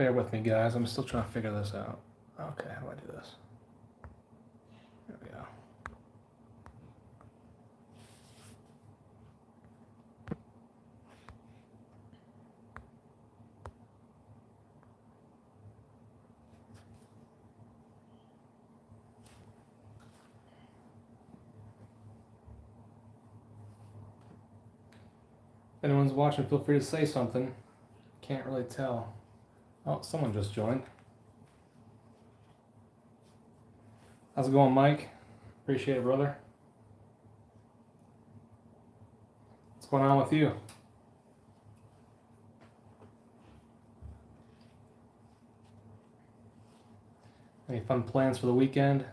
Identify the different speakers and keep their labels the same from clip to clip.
Speaker 1: bear with me, guys. I'm still trying to figure this out. Okay, how do I do this? There we go. If anyone's watching, feel free to say something. Can't really tell. Oh, someone just joined. How's it going, Mike? Appreciate it, brother. What's going on with you? Any fun plans for the weekend?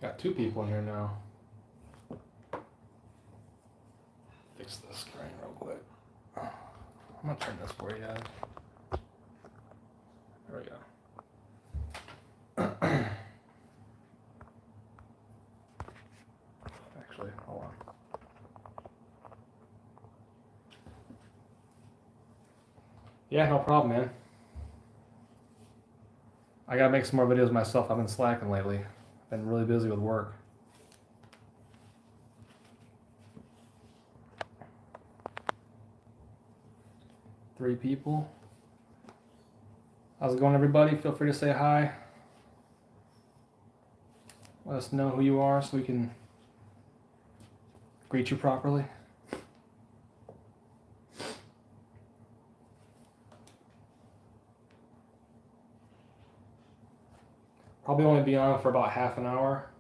Speaker 1: Got 2 people in here now. Fix this screen real quick. I'm gonna turn this for you guys. There we go. Actually, hold on. Yeah, no problem, man. I gotta make some more videos myself. I've been slacking lately. Been really busy with work. Three people. How's it going, everybody? Feel free to say hi. Let us know who you are so we can greet you properly. Probably only be on for about half an hour.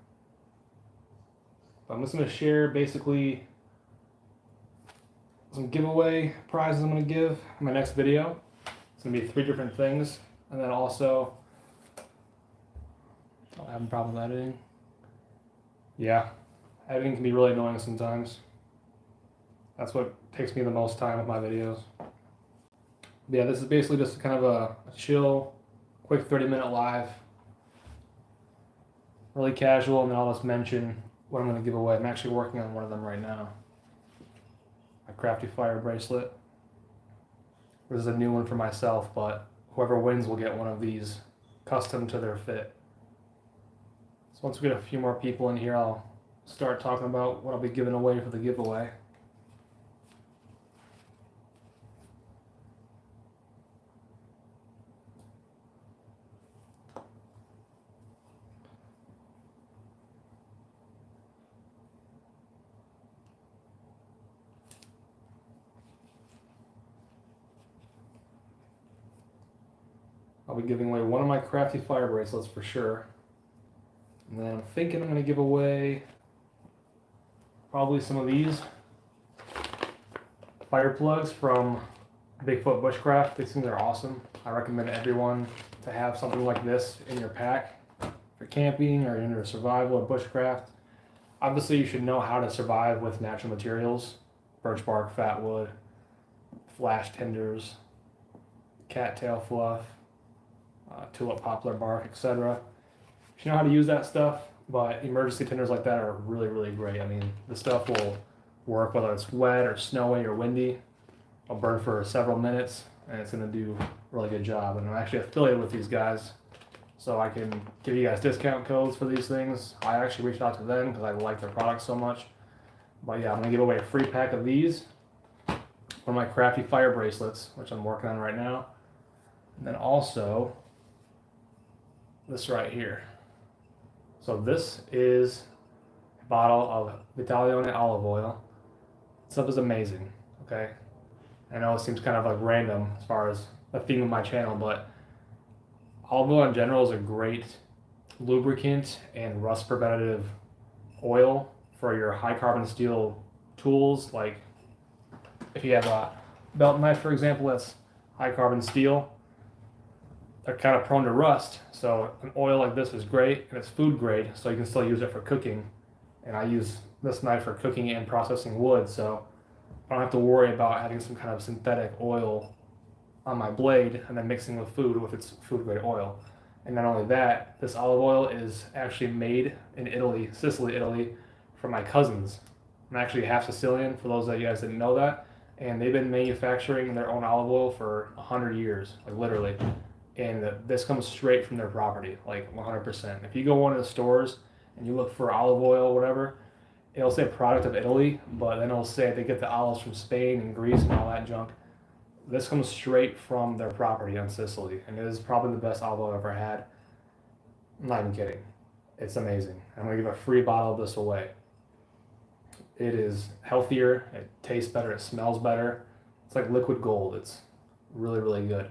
Speaker 1: But I'm just going to share basically some giveaway prizes I'm going to give in my next video. It's going to be 3 different things. And then also, I'm having a problem with editing. Yeah, editing can be really annoying sometimes. That's what takes me the most time with my videos. But yeah, this is basically just kind of a chill, quick 30-minute live. Really casual, and then I'll just mention what I'm going to give away. I'm actually working on one of them right now. My Crafty Fire bracelet. This is a new one for myself, but whoever wins will get one of these custom to their fit. So once we get a few more people in here, I'll start talking about what I'll be giving away for the giveaway. I'll be giving away one of my Crafty Fire bracelets for sure. And then I'm thinking I'm going to give away probably some of these fire plugs from Bigfoot Bushcraft. These things are awesome. I recommend everyone to have something like this in your pack for camping or in your survival or bushcraft. Obviously, you should know how to survive with natural materials: birch bark, fat wood, flash tinders, cattail fluff, tulip poplar bark, etc. You should know how to use that stuff, but emergency tinders like that are really, really great. I mean, the stuff will work whether it's wet or snowy or windy. It'll burn for several minutes, and it's going to do a really good job. And I'm actually affiliated with these guys, so I can give you guys discount codes for these things. I actually reached out to them because I like their products so much. But yeah, I'm going to give away a free pack of these. One of my Crafty Fire bracelets, which I'm working on right now. And then also this right here. So this is a bottle of Vitaleone olive oil. This stuff is amazing, okay? I know it seems kind of like random as far as the theme of my channel, but olive oil in general is a great lubricant and rust preventative oil for your high carbon steel tools. Like if you have a belt knife, for example, that's high carbon steel, they're kind of prone to rust. So an oil like this is great, and it's food grade, so you can still use it for cooking. And I use this knife for cooking and processing wood, so I don't have to worry about having some kind of synthetic oil on my blade and then mixing with food with its food grade oil. And not only that, this olive oil is actually made in Italy, Sicily, Italy, from my cousins. I'm actually half Sicilian, for those of you guys didn't know that. And they've been manufacturing their own olive oil for 100 years, like literally. And this comes straight from their property, like 100%. If you go to one of the stores and you look for olive oil or whatever, it'll say product of Italy, but then it'll say they get the olives from Spain and Greece and all that junk. This comes straight from their property on Sicily, and it is probably the best olive oil I've ever had. I'm not even kidding. It's amazing. I'm going to give a free bottle of this away. It is healthier, it tastes better, it smells better. It's like liquid gold. It's really, really good.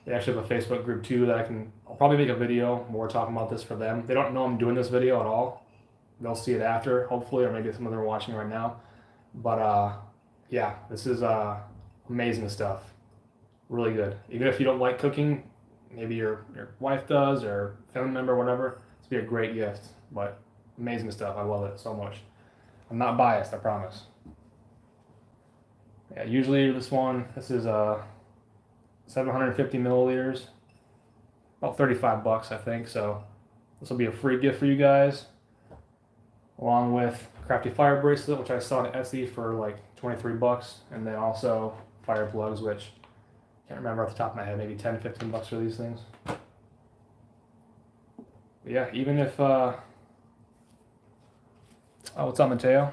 Speaker 1: They actually have a Facebook group too that I'll probably make a video more talking about this for them. They don't know I'm doing this video at all. They'll see it after, hopefully, or maybe some of them are watching right now. But yeah, this is amazing stuff. Really good. Even if you don't like cooking, maybe your wife does or family member, whatever, it's be a great gift. But amazing stuff. I love it so much. I'm not biased, I promise. Yeah, usually this is 750 milliliters, about 35 bucks, I think. So this will be a free gift for you guys, along with Crafty fire bracelet, which I saw on Etsy for like 23 bucks, and then also fire plugs, which I can't remember off the top of my head, maybe 10, 15 bucks for these things. But yeah, even if oh, what's up, Mateo?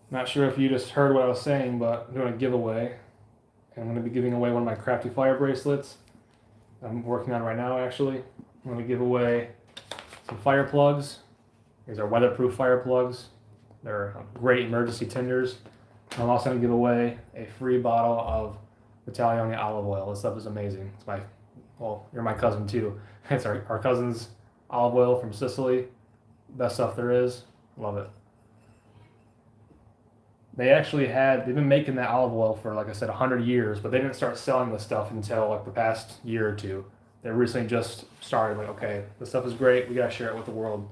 Speaker 1: Not sure if you just heard what I was saying, but I'm doing a giveaway. And I'm going to be giving away one of my Crafty fire bracelets I'm working on right now, actually. I'm going to give away some fire plugs. These are weatherproof fire plugs. They're great emergency tinders. I'm also going to give away a free bottle of Vitaleone olive oil. This stuff is amazing. It's well, you're my cousin too. It's our cousin's olive oil from Sicily. Best stuff there is. Love it. They've been making that olive oil for, like I said, 100 years, but they didn't start selling this stuff until like the past year or two. They recently just started, like, okay, this stuff is great, we gotta share it with the world.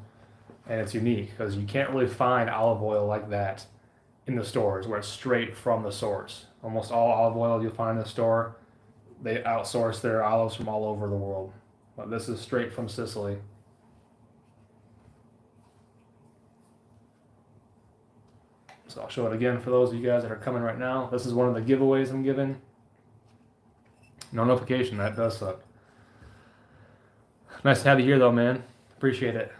Speaker 1: And it's unique, because you can't really find olive oil like that in the stores, where it's straight from the source. Almost all olive oil you'll find in the store, they outsource their olives from all over the world. But this is straight from Sicily. So I'll show it again for those of you guys that are coming right now. This is one of the giveaways I'm giving. No notification, that does suck. Nice to have you here though, man. Appreciate it.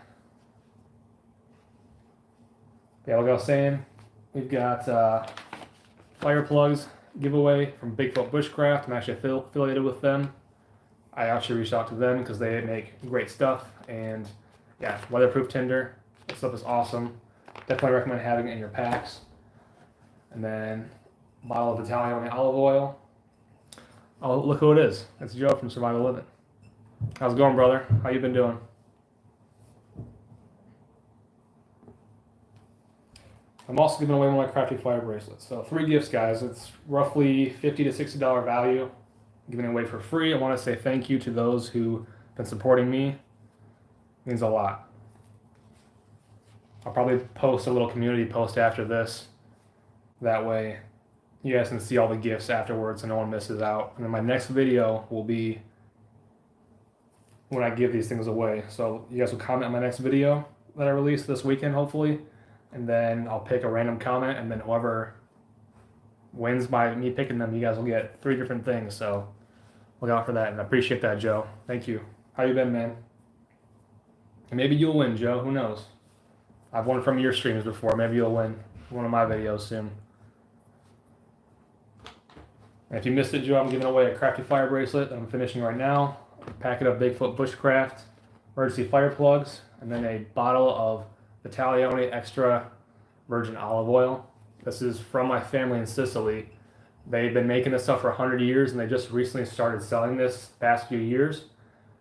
Speaker 1: Yeah, like I was saying, we've got fire plugs giveaway from Bigfoot Bushcraft. I'm actually affiliated with them. I actually reached out to them because they make great stuff. And yeah, weatherproof tinder. This stuff is awesome. Definitely recommend having it in your packs. And then a bottle of Vitaleone olive oil. Oh, look who it is. It's Joe from Survival Living. How's it going, brother? How you been doing? I'm also giving away one of my Crafty fire bracelets. So 3 gifts, guys. It's roughly $50 to $60 value. I'm giving it away for free. I want to say thank you to those who've been supporting me. It means a lot. I'll probably post a little community post after this. That way you guys can see all the gifts afterwards and no one misses out. And then my next video will be when I give these things away. So you guys will comment on my next video that I release this weekend, hopefully. And then I'll pick a random comment, and then whoever wins by me picking them, you guys will get 3 different things. So look out for that, and I appreciate that, Joe. Thank you. How you been, man? And maybe you'll win, Joe. Who knows? I've won from your streams before. Maybe you'll win one of my videos soon. And if you missed it, Joe, I'm giving away a Crafty fire bracelet that I'm finishing right now. A packet of Bigfoot Bushcraft emergency fire plugs, and then a bottle of Vitaleone extra virgin olive oil. This is from my family in Sicily. They've been making this stuff for 100 years, and they just recently started selling this the past few years.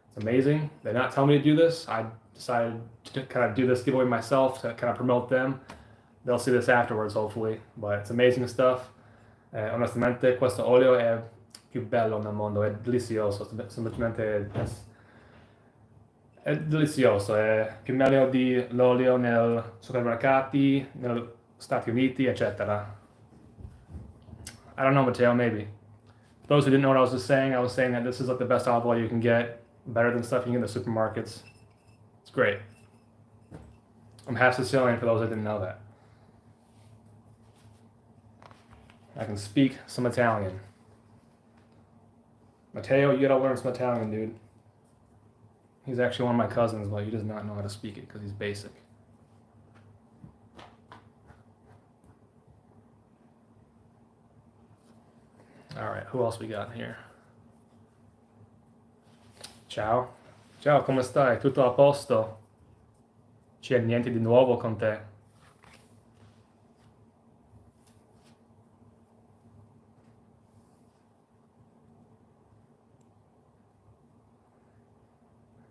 Speaker 1: It's amazing. They did not tell me to do this. I decided to kind of do this giveaway myself to kind of promote them. They'll see this afterwards, hopefully. But it's amazing stuff. Onestamente, questo olio è più bello nel mondo. È delizioso. Semplicemente è delizioso. È più meglio di l'olio nei supermercati, negli Stati Uniti, eccetera. I don't know, Matteo, maybe. For those who didn't know what I was saying that this is like the best olive oil you can get, better than stuff you can get in the supermarkets. It's great. I'm half Sicilian for those that didn't know that. I can speak some Italian. Matteo, you gotta learn some Italian, dude. He's actually one of my cousins, but he does not know how to speak it because he's basic. All right, who else we got here? Ciao. Ciao, come stai? Tutto a posto? C'è niente di nuovo con te?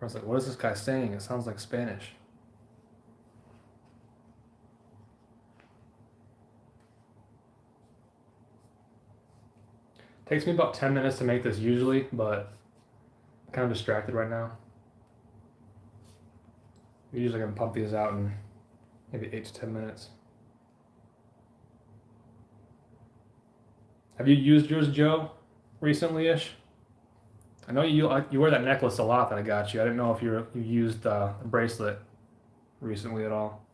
Speaker 1: I was like, what is this guy saying? It sounds like Spanish. Takes me about 10 minutes to make this usually, but I'm kind of distracted right now. Usually I can pump these out in maybe 8 to 10 minutes. Have you used yours, Joe, recently-ish? I know you wear that necklace a lot that I got you. I didn't know if you used a bracelet recently at all.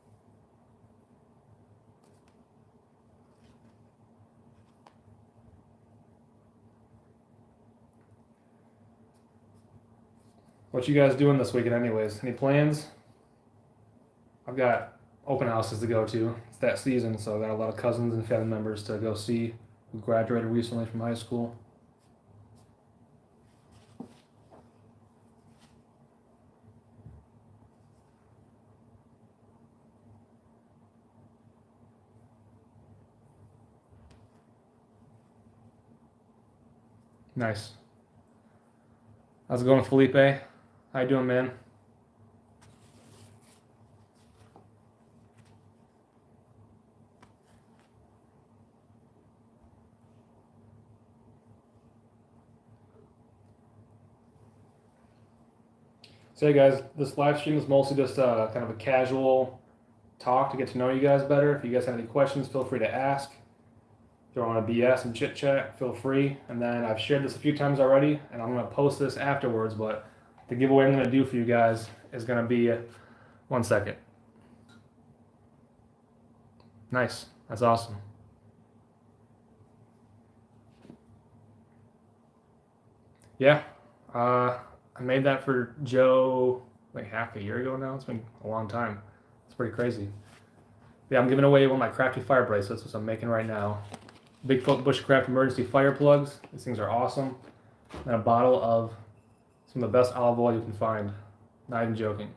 Speaker 1: What you guys doing this weekend anyways? Any plans? I've got open houses to go to. It's that season, so I got a lot of cousins and family members to go see who graduated recently from high school. Nice. How's it going, Felipe? How you doing, man? So hey guys, this live stream is mostly just kind of a casual talk to get to know you guys better. If you guys have any questions, feel free to ask. If you want to BS and chit chat, feel free. And then I've shared this a few times already, and I'm going to post this afterwards, but the giveaway I'm going to do for you guys is going to be 1 second. Nice. That's awesome. Yeah. I made that for Joe like half a year ago now. It's been a long time. It's pretty crazy. Yeah, I'm giving away one of my Crafty fire bracelets, which I'm making right now. Bigfoot Bushcraft emergency fire plugs. These things are awesome. And a bottle of some of the best olive oil you can find. Not even joking.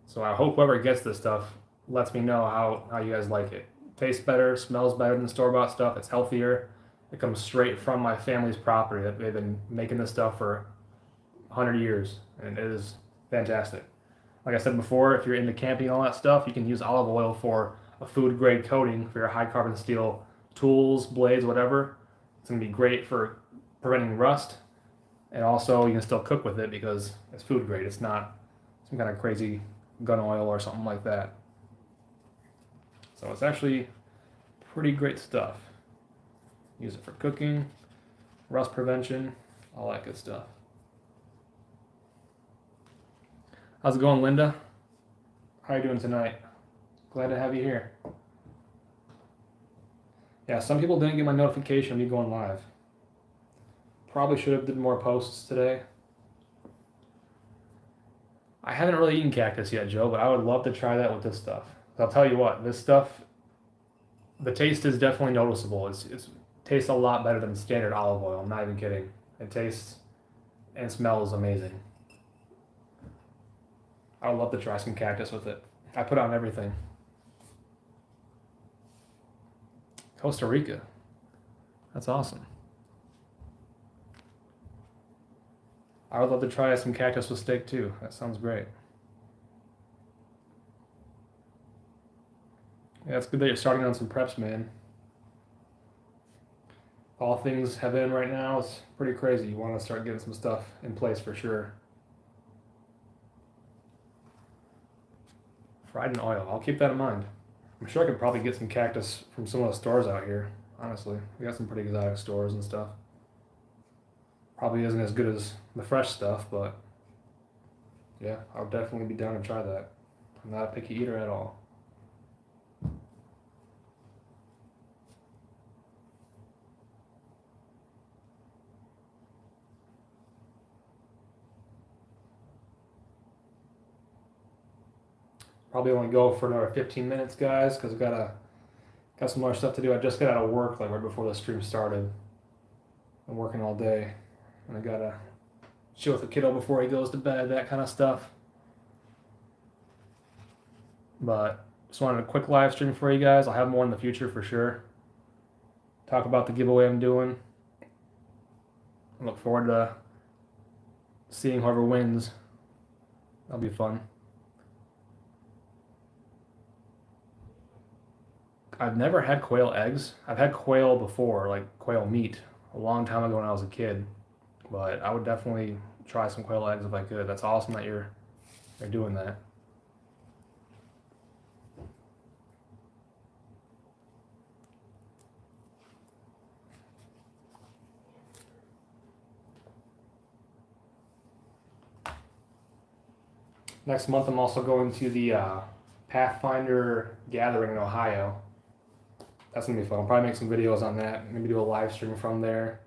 Speaker 1: So I hope whoever gets this stuff lets me know how you guys like it. Tastes better, smells better than store-bought stuff. It's healthier. It comes straight from my family's property. They've been making this stuff for 100 years, and it is fantastic. Like I said before, if you're into camping and all that stuff, you can use olive oil for a food-grade coating for your high-carbon steel tools, blades, whatever. It's going to be great for preventing rust, and also you can still cook with it because it's food-grade. It's not some kind of crazy gun oil or something like that. So it's actually pretty great stuff. Use it for cooking, rust prevention, all that good stuff. How's it going, Linda? How are you doing tonight? Glad to have you here. Yeah, some people didn't get my notification of me going live. Probably should have did more posts today. I haven't really eaten cactus yet, Joe, but I would love to try that with this stuff. I'll tell you what, this stuff, the taste is definitely noticeable. It tastes a lot better than standard olive oil. I'm not even kidding. It tastes and smells amazing. I would love to try some cactus with it. I put it on everything. Costa Rica. That's awesome. I would love to try some cactus with steak too. That sounds great. Yeah, it's good that you're starting on some preps, man. All things have been right now, it's pretty crazy. You want to start getting some stuff in place for sure. Fried in oil. I'll keep that in mind. I'm sure I could probably get some cactus from some of the stores out here, honestly. We got some pretty exotic stores and stuff. Probably isn't as good as the fresh stuff, but yeah, I'll definitely be down to try that. I'm not a picky eater at all. Probably only go for another 15 minutes, guys, because I've got some more stuff to do. I just got out of work like right before the stream started. I'm working all day, and I gotta chill with the kiddo before he goes to bed, that kind of stuff. But just wanted a quick live stream for you guys. I'll have more in the future for sure. Talk about the giveaway I'm doing. I look forward to seeing whoever wins. That'll be fun. I've never had quail eggs. I've had quail before, like quail meat, a long time ago when I was a kid. But I would definitely try some quail eggs if I could. That's awesome that you're doing that. Next month, I'm also going to the Pathfinder gathering in Ohio. That's going to be fun. I'll probably make some videos on that. Maybe do a live stream from there.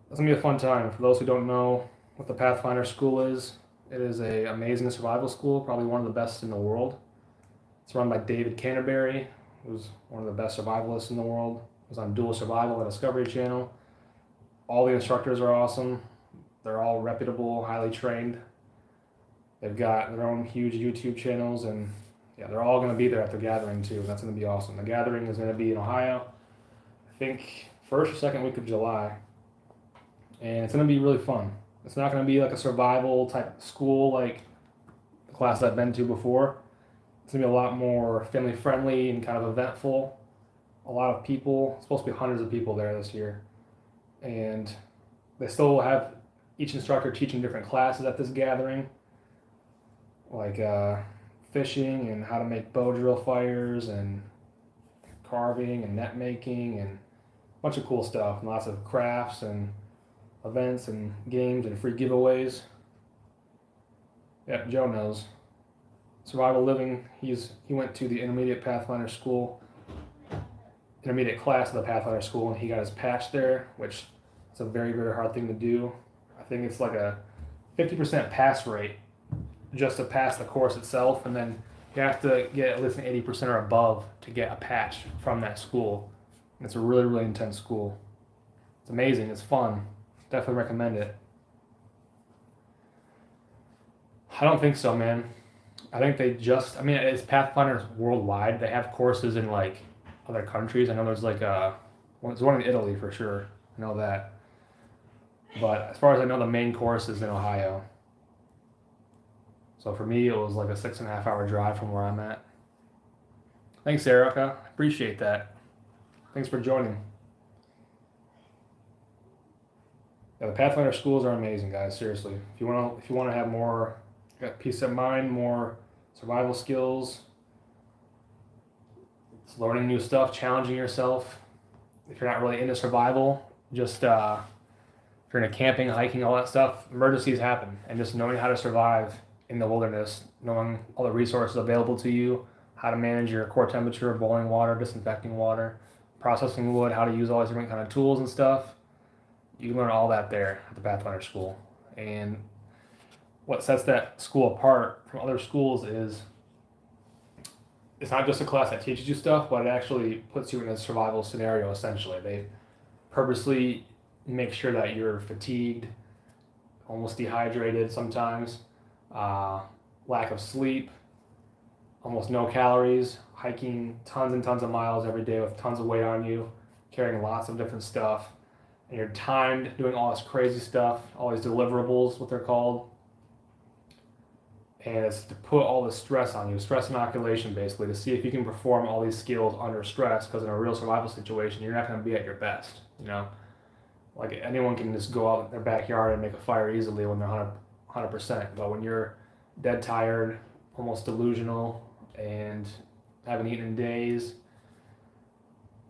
Speaker 1: That's going to be a fun time. For those who don't know what the Pathfinder school is, it is an amazing survival school, probably one of the best in the world. It's run by David Canterbury, who's one of the best survivalists in the world. It was on Dual Survival on the Discovery Channel. All the instructors are awesome. They're all reputable, highly trained. They've got their own huge YouTube channels, and yeah, they're all going to be there at the gathering too. That's going to be awesome. The gathering is going to be in Ohio, I think first or second week of July, and it's going to be really fun. It's not going to be like a survival type school like the class I've been to before. It's going to be a lot more family friendly and kind of eventful. A lot of people, it's supposed to be hundreds of people there this year, and they still have each instructor teaching different classes at this gathering, like fishing and how to make bow drill fires and carving and net making and a bunch of cool stuff, and lots of crafts and events and games and free giveaways. Yeah, Joe knows. Survival Living, he went to the intermediate Pathfinder school, intermediate class of the Pathfinder school, and he got his patch there, which is a very, very hard thing to do. I think it's like a 50% pass rate just to pass the course itself, and then you have to get at least an 80% or above to get a patch from that school. And it's a really, really intense school. It's amazing. It's fun. Definitely recommend it. I don't think so, man. I think they just, I mean, it's Pathfinders worldwide. They have courses in like other countries. I know there's like there's one in Italy for sure. I know that. But as far as I know, the main course is in Ohio. So for me, it was like a 6.5 hour drive from where I'm at. Thanks, Erica. Appreciate that. Thanks for joining. Yeah, the Pathfinder schools are amazing, guys. Seriously, if you want to have more peace of mind, more survival skills, it's learning new stuff, challenging yourself. If you're not really into survival, just if you're into camping, hiking, all that stuff, emergencies happen, and just knowing how to survive in the wilderness, knowing all the resources available to you, how to manage your core temperature, boiling water, disinfecting water, processing wood, how to use all these different kind of tools and stuff. You learn all that there at the Pathfinder School. And what sets that school apart from other schools is it's not just a class that teaches you stuff, but it actually puts you in a survival scenario, essentially. They purposely make sure that you're fatigued, almost dehydrated sometimes, lack of sleep, almost no calories, hiking tons and tons of miles every day with tons of weight on you, carrying lots of different stuff, and you're timed doing all this crazy stuff, all these deliverables, what they're called, and it's to put all this stress on you, stress inoculation basically, to see if you can perform all these skills under stress, because in a real survival situation, you're not going to be at your best, you know? Like anyone can just go out in their backyard and make a fire easily when they're 100%, but when you're dead tired, almost delusional, and haven't eaten in days,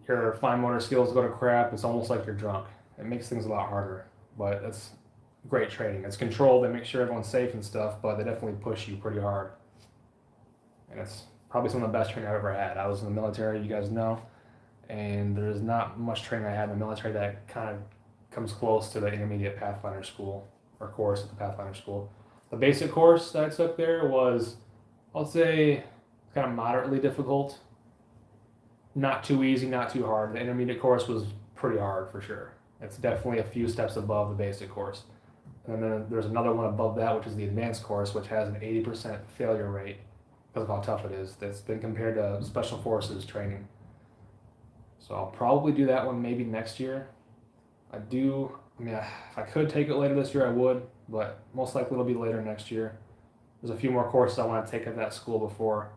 Speaker 1: your fine motor skills go to crap, it's almost like you're drunk. It makes things a lot harder, but it's great training. It's controlled, they make sure everyone's safe and stuff, but they definitely push you pretty hard. And it's probably some of the best training I've ever had. I was in the military, you guys know, and there's not much training I had in the military that kind of comes close to the intermediate Pathfinder school, or course at the Pathfinder school. The basic course that I took there was I'll say it's kind of moderately difficult. Not too easy, not too hard. The intermediate course was pretty hard for sure. It's definitely a few steps above the basic course. And then there's another one above that, which is the advanced course, which has an 80% failure rate because of how tough it is. That's been compared to special forces training. So I'll probably do that one maybe next year. If I could take it later this year, I would, but most likely it'll be later next year. There's a few more courses I want to take at that school before.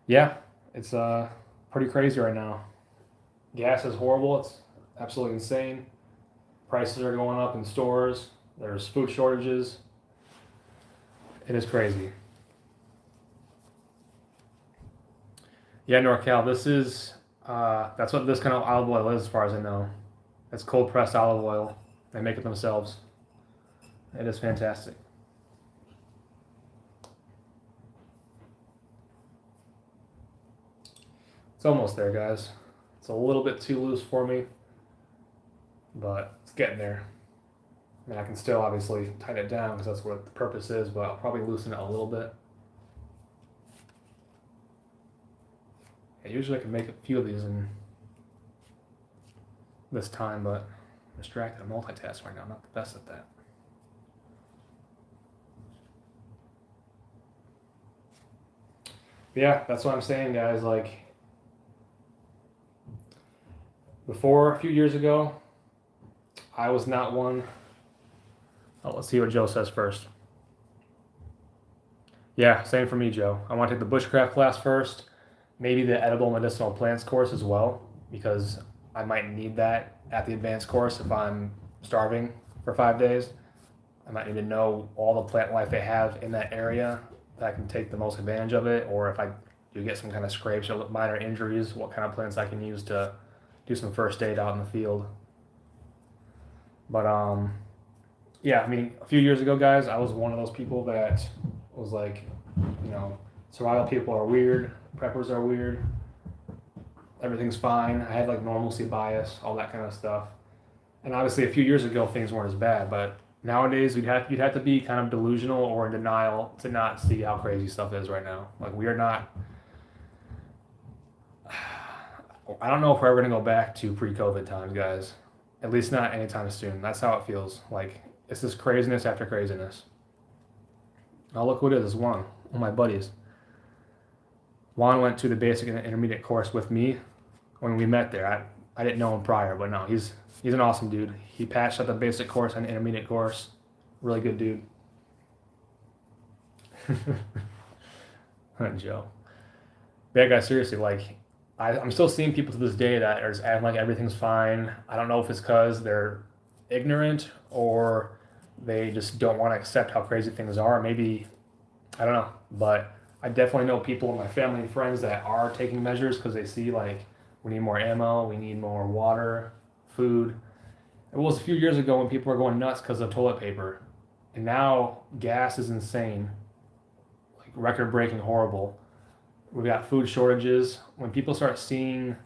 Speaker 1: Yeah, it's pretty crazy right now. Gas is horrible. It's absolutely insane. Prices are going up in stores. There's food shortages. It is crazy. Yeah, NorCal, this is, that's what this kind of olive oil is as far as I know. It's cold pressed olive oil. They make it themselves. It is fantastic. It's almost there, guys. It's a little bit too loose for me, but it's getting there. I can still obviously tighten it down because that's what the purpose is, but I'll probably loosen it a little bit. Usually I can make a few of these in this time, but I'm distracted. I'm multitasking right now. I'm not the best at that. But yeah, that's what I'm saying, guys. Like, before, a few years ago, I was not one. Oh, let's see what Joe says first. Yeah, same for me, Joe. I want to take the bushcraft class first. Maybe the edible medicinal plants course as well, because I might need that at the advanced course if I'm starving for 5 days. I might need to know all the plant life they have in that area that I can take the most advantage of it, or if I do get some kind of scrapes or minor injuries, what kind of plants I can use to do some first aid out in the field. But yeah, a few years ago, guys, I was one of those people that was like, survival people are weird, preppers are weird, everything's fine. I had like normalcy bias, all that kind of stuff. And obviously a few years ago things weren't as bad, but nowadays you'd have to be kind of delusional or in denial to not see how crazy stuff is right now. Like, we are not, I don't know if we're ever going to go back to pre-COVID times, guys. At least not anytime soon. That's how it feels. Like, it's just craziness after craziness. Oh, look what it is. It's Juan, one of my buddies. Juan went to the basic and intermediate course with me when we met there. I didn't know him prior, but no, he's an awesome dude. He patched up the basic course and the intermediate course. Really good dude. Joe. But yeah, guys, seriously, like, I'm still seeing people to this day that are just acting like everything's fine. I don't know if it's because they're ignorant or they just don't want to accept how crazy things are. Maybe, I don't know. But I definitely know people in my family and friends that are taking measures because they see, like, we need more ammo, we need more water, food. It was a few years ago when people were going nuts because of toilet paper. And now gas is insane, like record-breaking horrible. We've got food shortages. When people start seeing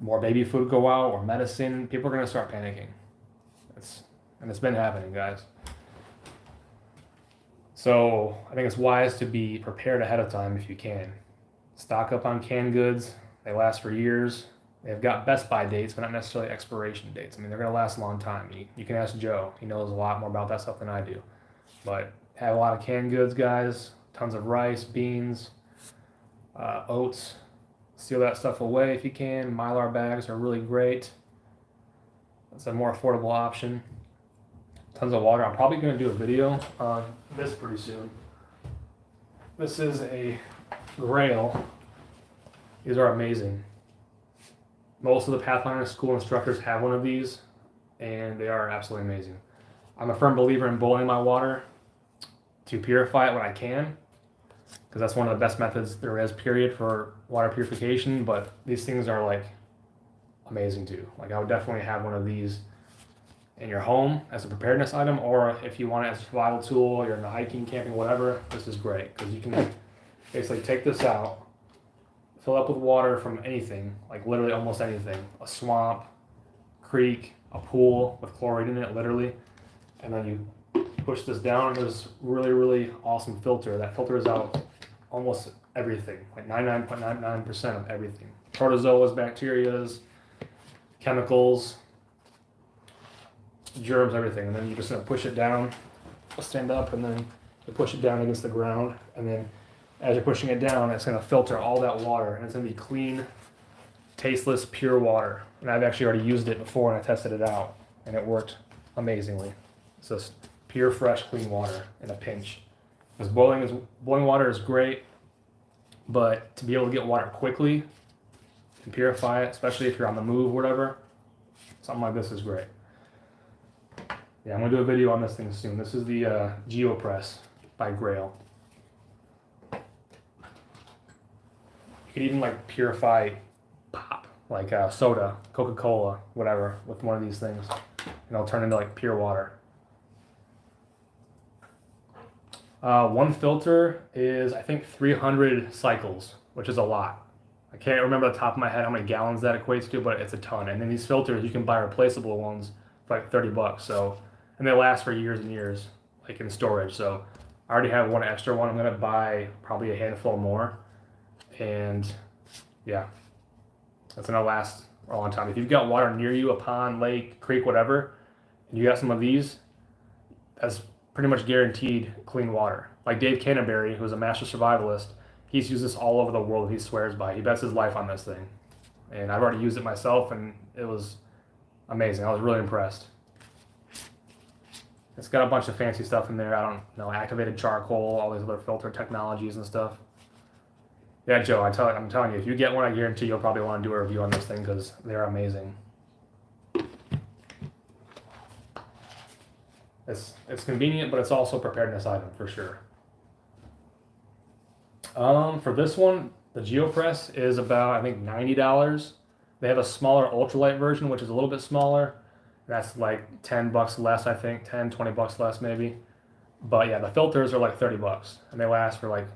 Speaker 1: more baby food go out or medicine, people are going to start panicking. It's been happening, guys. So I think it's wise to be prepared ahead of time if you can. Stock up on canned goods. They last for years. They've got best by dates, but not necessarily expiration dates. They're going to last a long time. You can ask Joe. He knows a lot more about that stuff than I do. But have a lot of canned goods, guys. Tons of rice, beans, oats. Seal that stuff away if you can. Mylar bags are really great. It's a more affordable option. Tons of water. I'm probably going to do a video on this pretty soon. This is a Grail. These are amazing. Most of the Pathfinder school instructors have one of these, and they are absolutely amazing. I'm a firm believer in boiling my water to purify it when I can, because that's one of the best methods there is, period, for water purification. But these things are like amazing too. Like, I would definitely have one of these in your home as a preparedness item, or if you want it as a survival tool, you're in the hiking, camping, whatever, this is great, because you can basically take this out, fill up with water from anything, like literally almost anything, a swamp, creek, a pool with chlorine in it, literally, and then you push this down, and there's really, really awesome filter. That filters out almost everything, like 99.99% of everything. Protozoas, bacterias, chemicals, germs, everything. And then you're just gonna push it down, stand up, and then you push it down against the ground, and then as you're pushing it down, it's gonna filter all that water, and it's gonna be clean, tasteless, pure water. And I've actually already used it before, and I tested it out, and it worked amazingly. It's just pure, fresh, clean water in a pinch. Because boiling water is great, but to be able to get water quickly and purify it, especially if you're on the move or whatever, something like this is great. Yeah, I'm gonna do a video on this thing soon. This is the GeoPress by Grail. You could even like purify pop, like soda, Coca-Cola, whatever, with one of these things, and it'll turn into like pure water. One filter is, I think, 300 cycles, which is a lot. I can't remember the top of my head how many gallons that equates to, but it's a ton. And then these filters, you can buy replaceable ones for like 30 bucks. So, and they last for years and years, like in storage. So I already have one extra one. I'm gonna buy probably a handful more. And yeah, that's gonna last a long time. If you've got water near you, a pond, lake, creek, whatever, and you got some of these, that's pretty much guaranteed clean water. Like Dave Canterbury, who's a master survivalist, he's used this all over the world. He swears by. He bets his life on this thing. And I've already used it myself, and it was amazing. I was really impressed. It's got a bunch of fancy stuff in there. I don't know, activated charcoal, all these other filter technologies and stuff. Yeah, Joe, I'm telling you, if you get one, I guarantee you'll probably want to do a review on this thing because they're amazing. It's convenient, but it's also a preparedness item for sure. For this one, the GeoPress is about, I think, $90. They have a smaller ultralight version, which is a little bit smaller. That's like 10 bucks less, I think, 10, 20 bucks less maybe. But yeah, the filters are like 30 bucks, and they last for like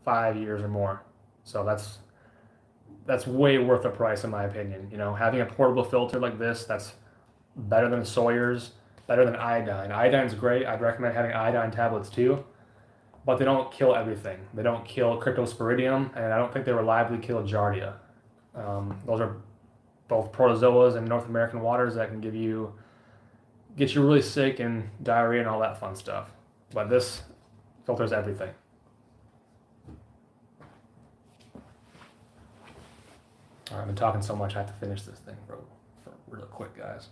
Speaker 1: 5 years or more. So that's way worth the price in my opinion. You know, having a portable filter like this, that's better than Sawyer's, better than iodine. Iodine's great. I'd recommend having iodine tablets too, but they don't kill everything. They don't kill Cryptosporidium, and I don't think they reliably kill Giardia. Those are both protozoas in North American waters that can get you really sick and diarrhea and all that fun stuff. But this filters everything. All right, I've been talking so much, I have to finish this thing for real quick, guys.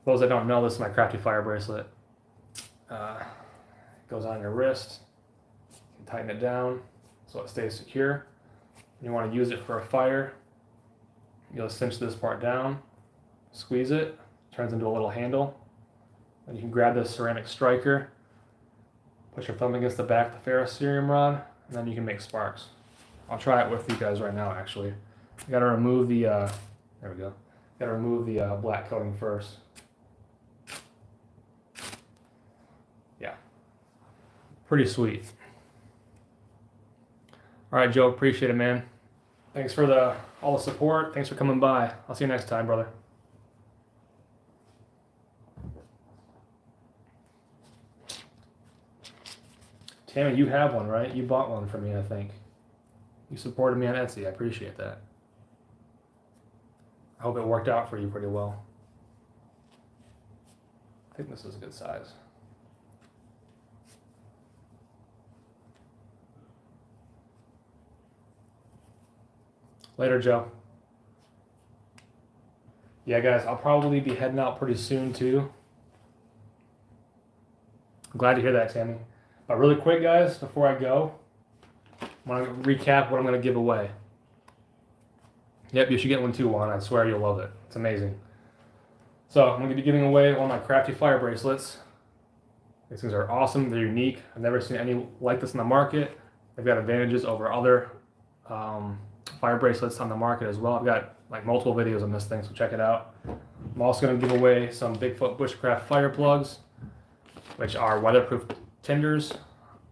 Speaker 1: For those that don't know, this is my Crafty Fire bracelet. It goes on your wrist. You can tighten it down so it stays secure. You want to use it for a fire. You'll cinch this part down, squeeze it, turns into a little handle. Then you can grab this ceramic striker, put your thumb against the back of the ferrocerium rod, and then you can make sparks. I'll try it with you guys right now, actually. You gotta remove the, there we go. Gotta remove the black coating first. Yeah, pretty sweet. All right, Joe, appreciate it, man. Thanks for all the support. Thanks for coming by. I'll see you next time, brother. Tammy, you have one, right? You bought one for me, I think. You supported me on Etsy. I appreciate that. I hope it worked out for you pretty well. I think this is a good size. Later, Joe. Yeah, guys, I'll probably be heading out pretty soon, too. I'm glad to hear that, Tammy. But really quick, guys, before I go, I want to recap what I'm going to give away. Yep, you should get one too, Juan. I swear you'll love it. It's amazing. So I'm going to be giving away one of my Crafty Fire bracelets. These things are awesome. They're unique. I've never seen any like this in the market. They've got advantages over other fire bracelets on the market as well. I've got like multiple videos on this thing, so check it out. I'm also going to give away some Bigfoot Bushcraft fire plugs, which are weatherproof tinders.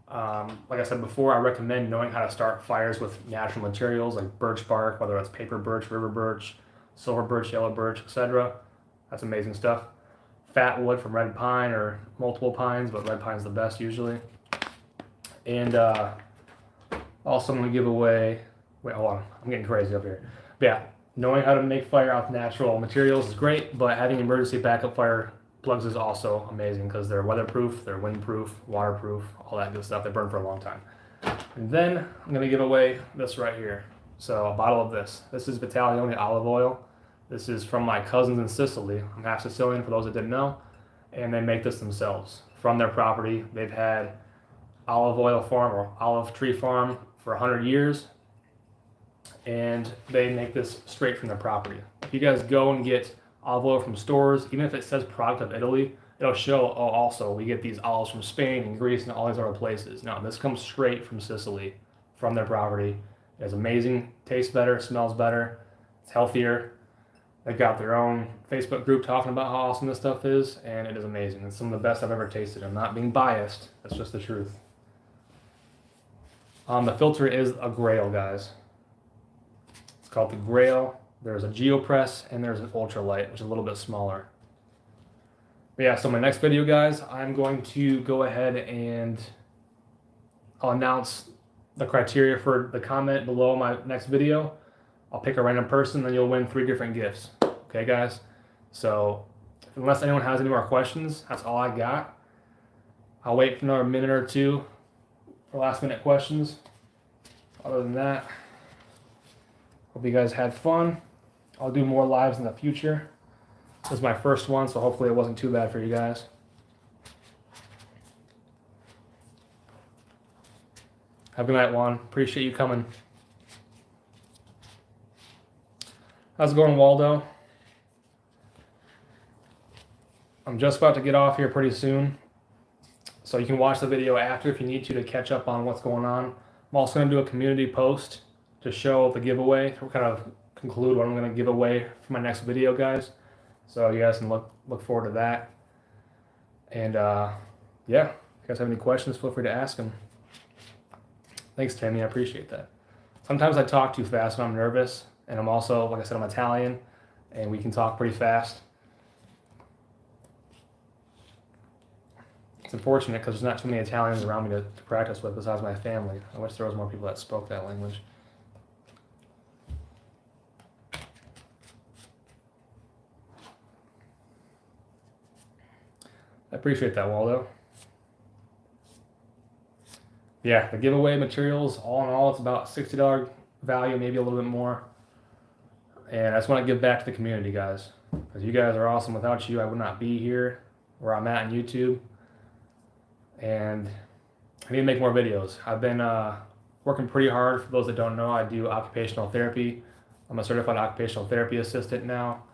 Speaker 1: Like I said before, I recommend knowing how to start fires with natural materials like birch bark, whether it's paper birch, river birch, silver birch, yellow birch, etc. That's amazing stuff. fat wood from red pine or multiple pines, but red pine's the best usually. And also I'm going to give away, wait, hold on, I'm getting crazy up here. But yeah, knowing how to make fire out of natural materials is great, but having emergency backup fire plugs is also amazing because they're weatherproof, they're windproof, waterproof, all that good stuff. They burn for a long time. And then I'm going to give away this right here. So a bottle of this. This is Vitaleone olive oil. This is from my cousins in Sicily. I'm half Sicilian for those that didn't know. And they make this themselves from their property. They've had olive oil farm or olive tree farm for 100 years. And they make this straight from their property. If you guys go and get olive oil from stores, even if it says product of Italy, it'll show, oh, also we get these olives from Spain and Greece and all these other places. No, this comes straight from Sicily, from their property. It's amazing, tastes better, smells better, it's healthier. They've got their own Facebook group talking about how awesome this stuff is, and it is amazing. It's some of the best I've ever tasted. I'm not being biased, that's just the truth. The filter is a Grail, guys. It's called the Grail. There's a GeoPress and there's an ultralight, which is a little bit smaller. But yeah, so my next video, guys, I'm going to go ahead and I'll announce the criteria for the comment below my next video. I'll pick a random person, then you'll win 3 different gifts. Okay, guys? So unless anyone has any more questions, that's all I got. I'll wait for another minute or two for last minute questions. Other than that, hope you guys had fun. I'll do more lives in the future. This is my first one, so hopefully it wasn't too bad for you guys. Have a good night, Juan. Appreciate you coming. How's it going, Waldo? I'm just about to get off here pretty soon, so you can watch the video after if you need to catch up on what's going on. I'm also going to do a community post to show the giveaway, to kind of conclude what I'm going to give away for my next video, guys. So you guys can look forward to that. And yeah, if you guys have any questions, feel free to ask them. Thanks, Tammy. I appreciate that. Sometimes I talk too fast when I'm nervous, and I'm also, like I said, I'm Italian, and we can talk pretty fast. It's unfortunate because there's not too many Italians around me to practice with besides my family. I wish there was more people that spoke that language. I appreciate that, Waldo. Yeah, the giveaway materials, all in all, it's about $60 value, maybe a little bit more. And I just want to give back to the community, guys, because you guys are awesome. Without you, I would not be here where I'm at on YouTube. And I need to make more videos. I've been working pretty hard. For those that don't know, I do occupational therapy. I'm a certified occupational therapy assistant now.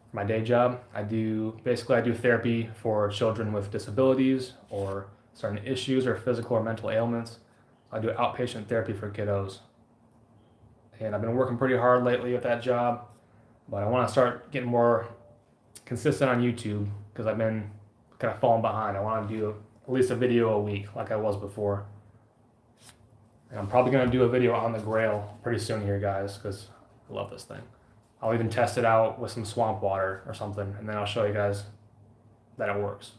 Speaker 1: For my day job, I do therapy for children with disabilities or certain issues or physical or mental ailments. I do outpatient therapy for kiddos. And I've been working pretty hard lately at that job, but I want to start getting more consistent on YouTube because I've been kind of falling behind. I want to do at least a video a week like I was before. And I'm probably going to do a video on the Grail pretty soon here, guys, because I love this thing. I'll even test it out with some swamp water or something, and then I'll show you guys that it works.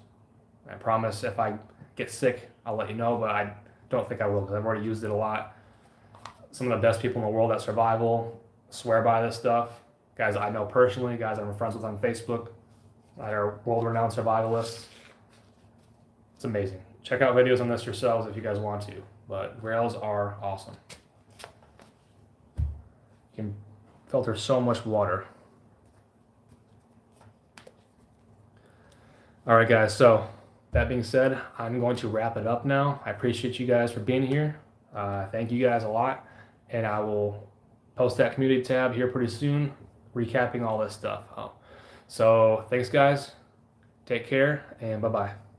Speaker 1: I promise if I get sick, I'll let you know, but I don't think I will because I've already used it a lot. Some of the best people in the world at survival swear by this stuff. Guys I know personally, guys I'm friends with on Facebook, that are world-renowned survivalists. It's amazing. Check out videos on this yourselves if you guys want to, but Grails are awesome. You can filter so much water. All right, guys, so that being said, I'm going to wrap it up now. I appreciate you guys for being here. Thank you guys a lot, and I will post that community tab here pretty soon, recapping all this stuff. So thanks, guys. Take care, and bye-bye.